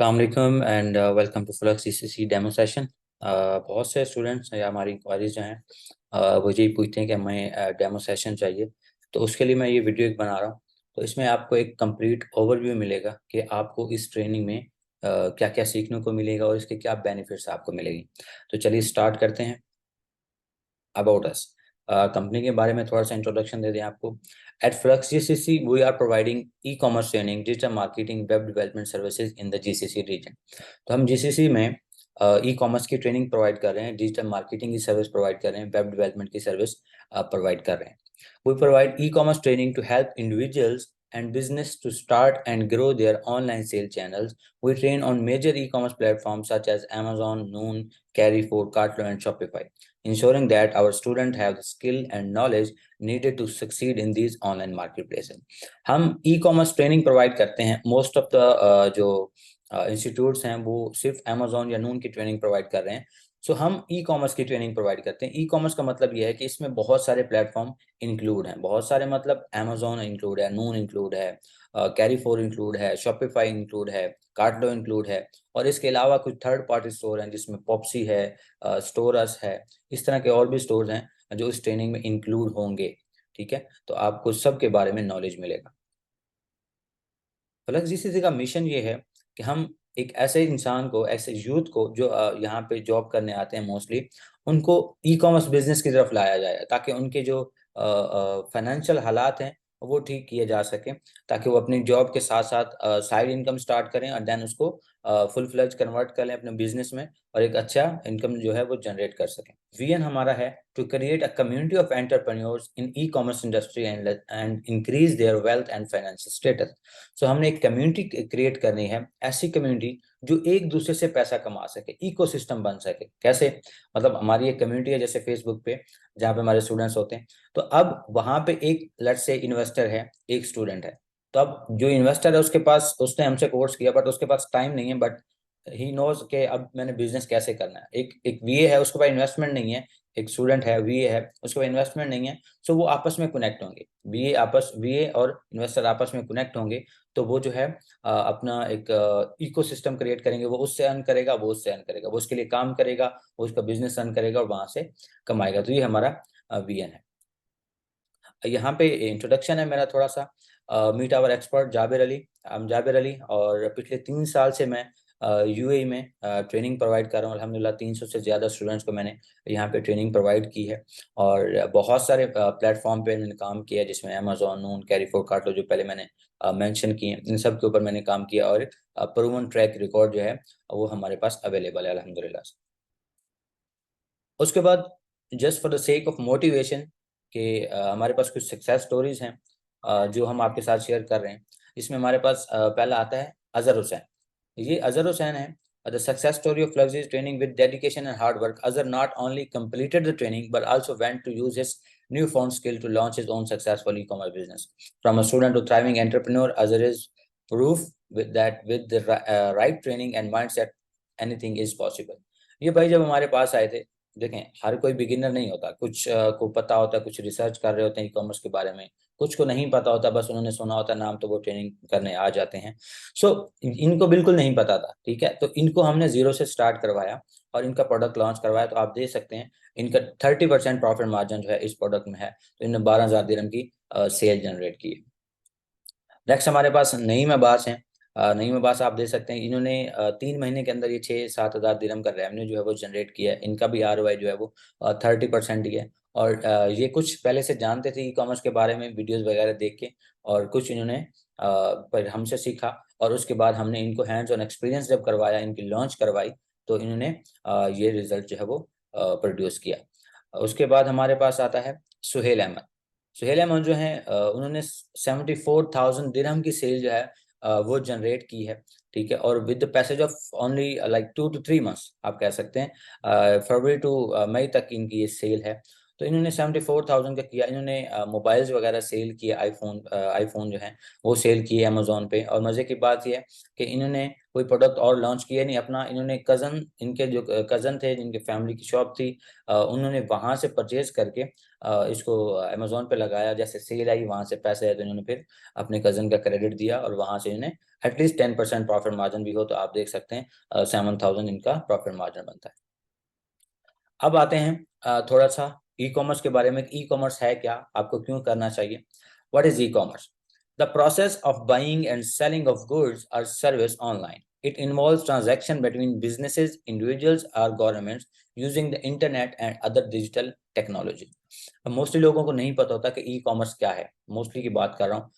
अस्सलाम वालेकुम and welcome to Flux CCC demo session. बहुत से स्टूडेंट्स या हमारी इंक्वायरीज जो हैं वो यही पूछते हैं कि हमें डेमो सेशन चाहिए। तो उसके लिए मैं ये वीडियो एक बना रहा हूँ। तो इसमें आपको एक कंप्लीट ओवरव्यू मिलेगा कि आपको इस ट्रेनिंग में क्या क्या सीखने को मिलेगा और इसके क्या बेनिफिट्स आपको मिलेंगे। तो चलिए स्टार्ट करते हैं। अबाउट अस, कंपनी के बारे में थोड़ा सा इंट्रोडक्शन दे दें आपको। At Flux GCC we are providing e commerce training, digital marketing, web development services in the GCC region. तो हम जीसीसी में ई कॉमर्स की ट्रेनिंग प्रोवाइड कर रहे हैं, डिजिटल मार्केटिंग की सर्विस प्रोवाइड कर रहे हैं, वेब डेवलपमेंट की सर्विस प्रोवाइड कर रहे हैं। We provide e commerce training to help individuals and business to start and grow their online sales channels. We train on major e-commerce platforms such as Amazon, Noon, Carrefour, Cartlo, and Shopify, ensuring that our students have the skill and knowledge needed to succeed in these online marketplaces. हम e-commerce training provide करते हैं। Most of the जो institutes हैं वो सिर्फ Amazon या नून की training provide कर रहे हैं। सो हम ई कॉमर्स की ट्रेनिंग प्रोवाइड करते हैं। ई कॉमर्स का मतलब यह है कि इसमें बहुत सारे प्लेटफॉर्म इंक्लूड हैं। बहुत सारे मतलब Amazon इंक्लूड है, नून इंक्लूड है, कैरीफोर इंक्लूड है, शॉपिफाई इंक्लूड है, कार्टलो इंक्लूड है, और इसके अलावा कुछ थर्ड पार्टी स्टोर हैं जिसमें पॉप्सी है, स्टोरस है। इस तरह के और भी स्टोर्स हैं जो इस ट्रेनिंग में इंक्लूड होंगे। ठीक है, तो आपको सब के बारे में नॉलेज मिलेगा। फ्लक्स जीसीसी का मिशन ये है कि हम एक ऐसे इंसान को, ऐसे यूथ को जो यहाँ पे जॉब करने आते हैं मोस्टली, उनको ई कॉमर्स बिजनेस की तरफ लाया जाए ताकि उनके जो फाइनेंशियल हालात हैं वो ठीक किए जा सके, ताकि वो अपनी जॉब के साथ साथ साइड इनकम स्टार्ट करें और देन उसको फुल फ्लेज कन्वर्ट कर लें अपने बिजनेस में और एक अच्छा इनकम जो है वो जनरेट कर सकें। विजन हमारा है to create a community of entrepreneurs in e commerce industry and increase their wealth and financial status. So हमने एक कम्युनिटी क्रिएट करनी है, ऐसी कम्युनिटी जो एक दूसरे से पैसा कमा सके, इकोसिस्टम बन सके। कैसे? मतलब हमारी एक कम्युनिटी है जैसे फेसबुक पे, जहाँ पे हमारे स्टूडेंट्स होते हैं। तो अब वहां पे एक लेट्स से इन्वेस्टर है, एक स्टूडेंट है। तो अब जो इन्वेस्टर है उसके पास, उसने हमसे कोर्स किया बट उसके पास टाइम नहीं है, बट ही नोज के अब मैंने बिजनेस कैसे करना है। एक एक वीए है, उसके पास इन्वेस्टमेंट नहीं है। एक स्टूडेंट है, वीए है, उसके पास इन्वेस्टमेंट नहीं है। सो वो आपस में कनेक्ट होंगे, वीए और इन्वेस्टर आपस में कनेक्ट होंगे। तो वो जो है अपना एक इकोसिस्टम क्रिएट करेंगे। वो उससे अर्न करेगा, वो उससे अर्न करेगा, वो उसके लिए काम करेगा, वो उसका बिजनेस रन करेगा और वहां से कमाएगा। तो ये हमारा वीएन है। यहाँ पे इंट्रोडक्शन है मेरा थोड़ा सा। Meet our expert Jabir Ali. I am Jabir Ali और पिछले 3 साल से मैं यूएई में ट्रेनिंग प्रोवाइड कर रहा हूँ। अल्हम्दुलिल्लाह 300 से ज़्यादा स्टूडेंट्स को मैंने यहाँ पे ट्रेनिंग प्रोवाइड की है और बहुत सारे प्लेटफॉर्म पे मैंने काम किया, जिसमें अमेजोन, नून, कैरीफोर, कार्टलो जो पहले मैंने मेंशन किए, इन सब के ऊपर मैंने काम किया और प्रूवन ट्रैक रिकॉर्ड जो है वो हमारे पास अवेलेबल है अल्हम्दुलिल्लाह। उसके बाद just for the sake of motivation कि हमारे पास कुछ सक्सेस स्टोरीज हैं जो हम आपके साथ शेयर कर रहे हैं। इसमें हमारे पास पहला आता है अजहर हुसैन। ये अजहर हुसैन है। The success story of flux training with dedication and hard work, Azhar not only completed the training but also went to use his newfound skill to launch his own successful e-commerce business. From a student to thriving entrepreneur, Azhar is proof that with the right training and mindset anything is possible. ये भाई जब हमारे पास आए थे, देखें हर कोई beginner नहीं होता। कुछ को पता होता है, कुछ रिसर्च कर रहे होते हैं ई कॉमर्स के बारे में, कुछ को नहीं पता होता, बस उन्होंने सुना होता नाम तो वो ट्रेनिंग करने आ जाते हैं। सो इनको बिल्कुल नहीं पता था। ठीक है, तो इनको हमने जीरो से स्टार्ट करवाया और इनका प्रोडक्ट लॉन्च करवाया। तो आप देख सकते हैं इनका 30% प्रॉफिट मार्जिन जो है इस प्रोडक्ट में है। तो इन्होंने 12,000 दिरहम की सेल जनरेट की। नेक्स्ट हमारे पास नईम अब्बास हैं। नईम अब्बास आप देख सकते हैं, इन्होंने 3 महीने के अंदर ये 6-7 हज़ार दिरहम का रेवेन्यू जो है वो जनरेट किया है। इनका भी ROI जो है वो 30% ही है। और ये कुछ पहले से जानते थे ई कॉमर्स के बारे में, वीडियोस वगैरह देख के, और कुछ इन्होंने पर हमसे सीखा और उसके बाद हमने इनको हैंड्स ऑन एक्सपीरियंस जब करवाया, इनकी लॉन्च करवाई, तो इन्होंने ये रिजल्ट जो है वो प्रोड्यूस किया। उसके बाद हमारे पास आता है सुहेल अहमद। सुहेल अहमद जो है उन्होंने 74,000 दिरहम की सेल जो है वो जनरेट की है। ठीक है, और with the passage of only like 2 to 3 months आप कह सकते हैं, फरवरी टू मई तक इनकी ये सेल है। तो तो इन्होंने 74,000 का किया। इन्होंने मोबाइल्स वगैरह सेल किए, आईफोन जो है वो सेल किए अमेजोन पे। और मज़े की बात यह है कि इन्होंने कोई प्रोडक्ट और लॉन्च किया नहीं अपना, इन्होंने इनके जो कज़न थे जिनके फैमिली की शॉप थी, उन्होंने वहाँ से परचेज करके इसको अमेजोन पे लगाया। जैसे सेल आई वहाँ से पैसे आए तो इन्होंने फिर अपने कज़न का क्रेडिट दिया और वहाँ से इन्हें एटलीस्ट 10% प्रॉफिट मार्जिन भी हो, तो आप देख सकते हैं 7,000 इनका प्रॉफिट मार्जिन बनता है। अब आते हैं थोड़ा सा ई कॉमर्स के बारे में। ई कॉमर्स है क्या, आपको क्यों करना चाहिए? What is e commerce? The process of buying and selling of goods और service online. It involves transaction between businesses, individuals और governments using the internet and other digital technology. Mostly लोगों को नहीं पता होता कि ई कॉमर्स क्या है। मोस्टली की बात कर रहा हूँ,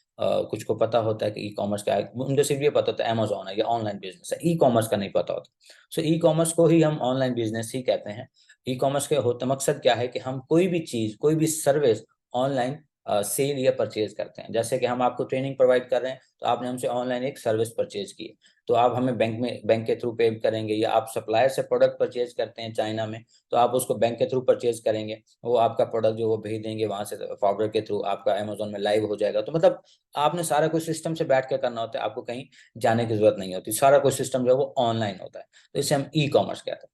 कुछ को पता होता है कि ई कॉमर्स क्या है, उनको सिर्फ ये पता होता है अमेजोन है या ऑनलाइन बिजनेस है, ई कॉमर्स का नहीं पता होता। सो ई कॉमर्स को ही हम ऑनलाइन बिजनेस ही कहते हैं। ई कॉमर्स के होता मकसद क्या है कि हम कोई भी चीज, कोई भी सर्विस ऑनलाइन सेल या परचेज करते हैं। जैसे कि हम आपको ट्रेनिंग प्रोवाइड कर रहे हैं, तो आपने हमसे ऑनलाइन एक सर्विस परचेज की, तो आप हमें बैंक के थ्रू पे करेंगे, या आप सप्लायर से प्रोडक्ट परचेज करते हैं चाइना में, तो आप उसको बैंक के थ्रू परचेज करेंगे, वो आपका प्रोडक्ट जो वो भेज देंगे वहां से फॉरवर्ड के थ्रू, आपका अमेजोन में लाइव हो जाएगा। तो मतलब आपने सारा कुछ सिस्टम से बैठ के करना होता है, आपको कहीं जाने की जरूरत नहीं होती, सारा कुछ सिस्टम जो है वो ऑनलाइन होता है। तो इसे हम ई कॉमर्स कहते हैं।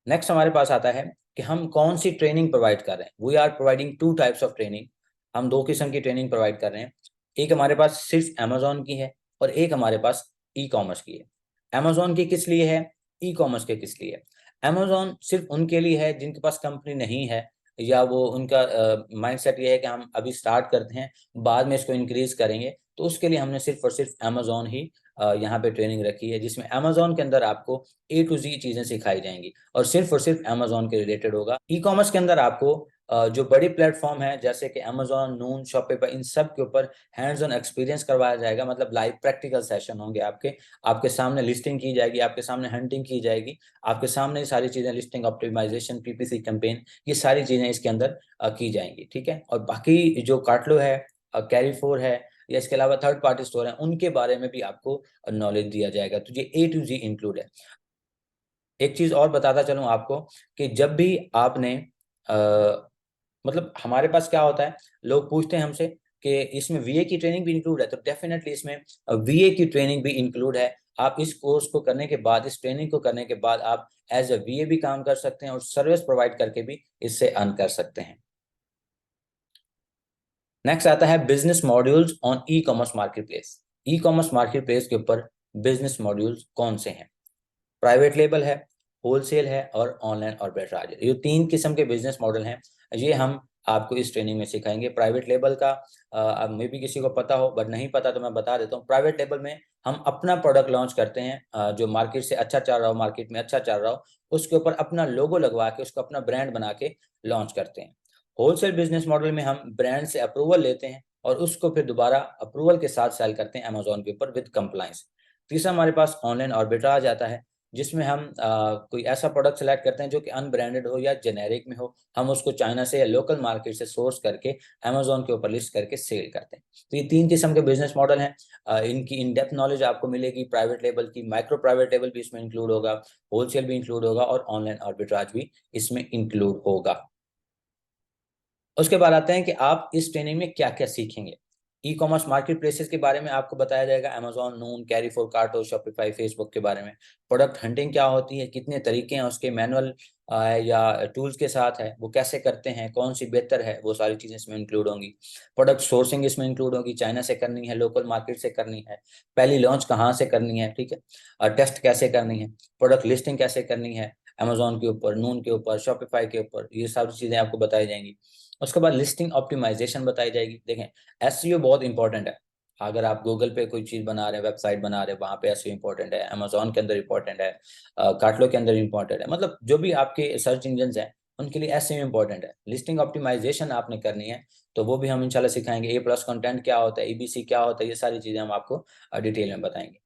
नेक्स्ट हमारे पास आता है कि हम कौन सी ट्रेनिंग प्रोवाइड कर रहे हैं। We are providing two types of training. हम दो किस्म की ट्रेनिंग प्रोवाइड कर रहे हैं। एक हमारे पास सिर्फ अमेजोन की है और एक हमारे पास ई कॉमर्स की है। अमेजोन की किस लिए है, ई कॉमर्स के किस लिए है? अमेजोन सिर्फ उनके लिए है जिनके पास कंपनी नहीं है, या वो उनका माइंडसेट ये है कि हम अभी स्टार्ट करते हैं, बाद में इसको इंक्रीज करेंगे, तो उसके लिए हमने सिर्फ और सिर्फ अमेजोन ही यहाँ पे ट्रेनिंग रखी है, जिसमें अमेजोन के अंदर आपको A to Z चीजें सिखाई जाएंगी और सिर्फ अमेजोन के रिलेटेड होगा। ई कॉमर्स के अंदर आपको जो बड़ी प्लेटफॉर्म है जैसे कि अमेजोन, नून, शॉपिफाई, इन सब के ऊपर हैंड्स ऑन एक्सपीरियंस करवाया जाएगा। मतलब लाइव प्रैक्टिकल सेशन होंगे आपके, आपके सामने लिस्टिंग की जाएगी, आपके सामने हंटिंग की जाएगी, आपके सामने ये सारी चीजें, लिस्टिंग ऑप्टिमाइजेशन, PPC कैंपेन, ये सारी चीजें इसके अंदर की जाएंगी। ठीक है। और बाकी जो कार्टलो है, कैरी फोर है, या इसके अलावा थर्ड पार्टी स्टोर है, उनके बारे में भी आपको नॉलेज दिया जाएगा। तो ये A to Z इंक्लूड है। एक चीज और बताता चलूं आपको कि जब भी आपने आ, मतलब हमारे पास क्या होता है, लोग पूछते हैं हमसे कि इसमें VA की ट्रेनिंग भी इंक्लूड है, तो डेफिनेटली इसमें VA की ट्रेनिंग भी इंक्लूड है। आप इस कोर्स को करने के बाद, इस ट्रेनिंग को करने के बाद, आप एज अ VA भी काम कर सकते हैं और सर्विस प्रोवाइड करके भी इससे अर्न कर सकते हैं। नेक्स्ट आता है business modules on e commerce market place. E commerce market place के ऊपर बिजनेस मॉड्यूल्स कौन से हैं? प्राइवेट लेबल है, होलसेल है और ऑनलाइन आर्बिट्राज है। ये तीन किस्म के बिजनेस मॉडल हैं, ये हम आपको इस ट्रेनिंग में सिखाएंगे। प्राइवेट लेबल का मे भी किसी को पता हो, बट नहीं पता तो मैं बता देता हूँ। प्राइवेट लेबल में हम अपना प्रोडक्ट लॉन्च करते हैं, जो मार्केट से अच्छा चल रहा हो, मार्केट में अच्छा चल रहा हो, उसके ऊपर अपना लोगो लगवा के, उसको अपना ब्रांड बना के लॉन्च करते हैं। होलसेल बिजनेस मॉडल में हम ब्रांड से अप्रूवल लेते हैं और उसको फिर दोबारा अप्रूवल के साथ सेल करते हैं अमेजोन के ऊपर विद कंप्लाइंस। तीसरा हमारे पास ऑनलाइन आर्बिट्राज आता है, जिसमें हम कोई ऐसा प्रोडक्ट सेलेक्ट करते हैं जो कि अनब्रांडेड हो या जेनेरिक में हो, हम उसको चाइना से या लोकल मार्केट से सोर्स करके अमेजोन के ऊपर लिस्ट करके सेल करते हैं। तो ये तीन किस्म के बिजनेस मॉडल हैं। इनकी इन डेप्थ नॉलेज आपको मिलेगी प्राइवेट लेवल की। माइक्रो प्राइवेट लेवल भी इसमें इंक्लूड होगा, होलसेल भी इंक्लूड होगा और ऑनलाइन आर्बिट्राज भी इसमें इंक्लूड होगा। उसके बाद आते हैं कि आप इस ट्रेनिंग में क्या क्या सीखेंगे। ई कॉमर्स मार्केट प्लेसेस के बारे में आपको बताया जाएगा, अमेजोन, नून, कैरी फोर, कार्टो, शॉपिफाई, फेसबुक के बारे में। प्रोडक्ट हंटिंग क्या होती है, कितने तरीके हैं उसके, मैनुअल या टूल्स के साथ है, वो कैसे करते हैं, कौन सी बेहतर है, वो सारी चीजें इसमें इंक्लूड होंगी। प्रोडक्ट सोर्सिंग इसमें इंक्लूड होगी, चाइना से करनी है, लोकल मार्केट से करनी है, पहली लॉन्च कहाँ से करनी है, ठीक है, टेस्ट कैसे करनी है, प्रोडक्ट लिस्टिंग कैसे करनी है अमेजोन के ऊपर, नून के ऊपर, शॉपिफाई के ऊपर, ये सारी चीजें आपको बताई जाएंगी। उसके बाद लिस्टिंग ऑप्टिमाइजेशन बताई जाएगी। देखें, एसईओ बहुत इंपॉर्टेंट है। अगर आप गूगल पे कोई चीज बना रहे हैं, वेबसाइट बना रहे हैं, वहां पे एसईओ इंपॉर्टेंट है, अमेजोन के अंदर इंपॉर्टेंट है, कार्टलो के अंदर इंपॉर्टेंट है। मतलब जो भी आपके सर्च इंजन हैं उनके लिए एसईओ इंपॉर्टेंट है। लिस्टिंग ऑप्टिमाइजेशन आपने करनी है, तो वो भी हम इंशाल्लाह सिखाएंगे। A+ कंटेंट क्या होता है, EBC क्या होता है, ये सारी चीजें हम आपको डिटेल में बताएंगे।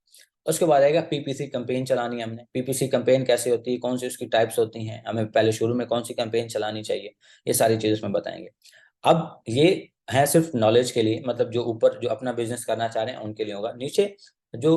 उसके बाद आएगा PPC कैंपेन चलानी है हमने। PPC कैंपेन कैसे होती है, कौन सी उसकी टाइप्स होती हैं, हमें पहले शुरू में कौन सी कैंपेन चलानी चाहिए, ये सारी चीजें उसमें बताएंगे। अब ये है सिर्फ नॉलेज के लिए, मतलब जो ऊपर जो अपना बिजनेस करना चाह रहे हैं उनके लिए होगा। नीचे जो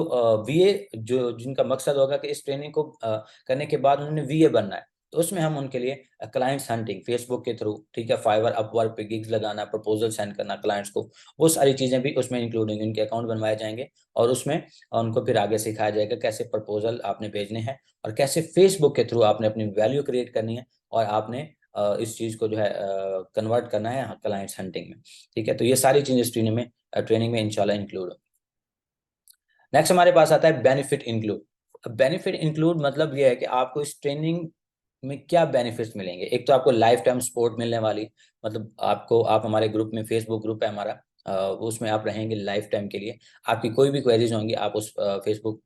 VA, जो जिनका मकसद होगा कि इस ट्रेनिंग को करने के बाद उन्होंने VA बनना है, तो उसमें हम उनके लिए क्लाइंट्स हंटिंग फेसबुक के थ्रू, ठीक है, फाइवर अपवर्क पे गिग्स लगाना, प्रपोजल सेंड करना क्लाइंट्स को, वो सारी चीजें भी उसमें इंक्लूड होंगी। उनके अकाउंट बनवाए जाएंगे और उसमें उनको फिर आगे सिखाया जाएगा कैसे प्रपोजल आपने भेजने हैं और कैसे फेसबुक के थ्रू आपने अपनी वैल्यू क्रिएट करनी है और आपने इस चीज को जो है कन्वर्ट करना है क्लाइंट्स हंटिंग में। ठीक है, तो ये सारी चीजें ट्रेनिंग में इंशाल्लाह इंक्लूड हो। नेक्स्ट हमारे पास आता है बेनिफिट इंक्लूड। बेनिफिट इंक्लूड मतलब ये है कि आपको इस ट्रेनिंग में क्या बेनिफिट्स मिलेंगे। एक तो आपको लाइफ टाइम सपोर्ट मिलने वाली, मतलब आप हमारे ग्रुप में, फेसबुक ग्रुप है हमारा, उसमें आप रहेंगे लाइफ टाइम के लिए। आपकी कोई भी क्वेरीज होंगी आप उस फेसबुक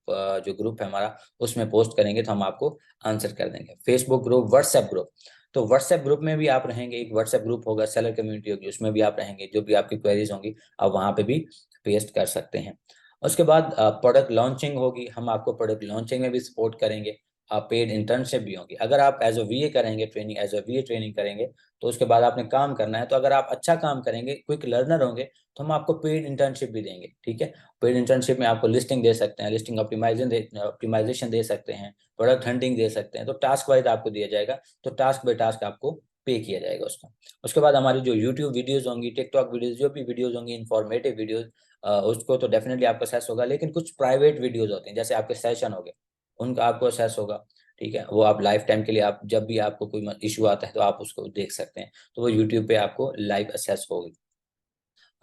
जो ग्रुप है हमारा उसमें पोस्ट करेंगे तो हम आपको आंसर कर देंगे। फेसबुक ग्रुप, व्हाट्सएप ग्रुप, तो व्हाट्सएप ग्रुप में भी आप रहेंगे, एक व्हाट्सएप ग्रुप होगा, सेलर कम्युनिटी होगी, उसमें भी आप रहेंगे, जो भी आपकी क्वेरीज होंगी आप वहां पे भी पेस्ट कर सकते हैं। उसके बाद प्रोडक्ट लॉन्चिंग होगी, हम आपको प्रोडक्ट लॉन्चिंग में भी सपोर्ट करेंगे। पेड इंटर्नशिप भी होगी। अगर आप एज अ वीए करेंगे training, as a VA training करेंगे तो उसके बाद आपने काम करना है, तो अगर आप अच्छा काम करेंगे, क्विक लर्नर होंगे, तो हम आपको पेड इंटर्नशिप भी देंगे। ठीक है, पेड इंटर्नशिप में आपको लिस्टिंग दे सकते हैं, लिस्टिंग ऑप्टिमाइजेशन दे सकते हैं, प्रोडक्ट हंटिंग दे सकते हैं, तो टास्क वाइज आपको दिया जाएगा, तो टास्क बाय टास्क आपको पे किया जाएगा उसका। उसके बाद हमारी जो यूट्यूब वीडियोज होंगी, टिकटॉक वीडियोज, जो भी वीडियोज होंगी इंफॉर्मेटिव वीडियोज, उसको तो डेफिनेटली आपको असेस होगा। लेकिन कुछ प्राइवेट वीडियोज होते हैं जैसे आपके सेशन हो गए, उनका आपको असेस होगा। ठीक है, वो आप लाइफ टाइम के लिए, आप जब भी आपको कोई इशू आता है तो आप उसको देख सकते हैं, तो वो यूट्यूब पे आपको लाइव असेस होगी।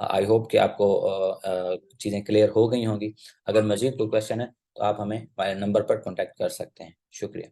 आई होप कि आपको चीज़ें क्लियर हो गई होंगी। अगर मजीद कोई क्वेश्चन है तो आप हमें हमारे नंबर पर कॉन्टैक्ट कर सकते हैं। शुक्रिया।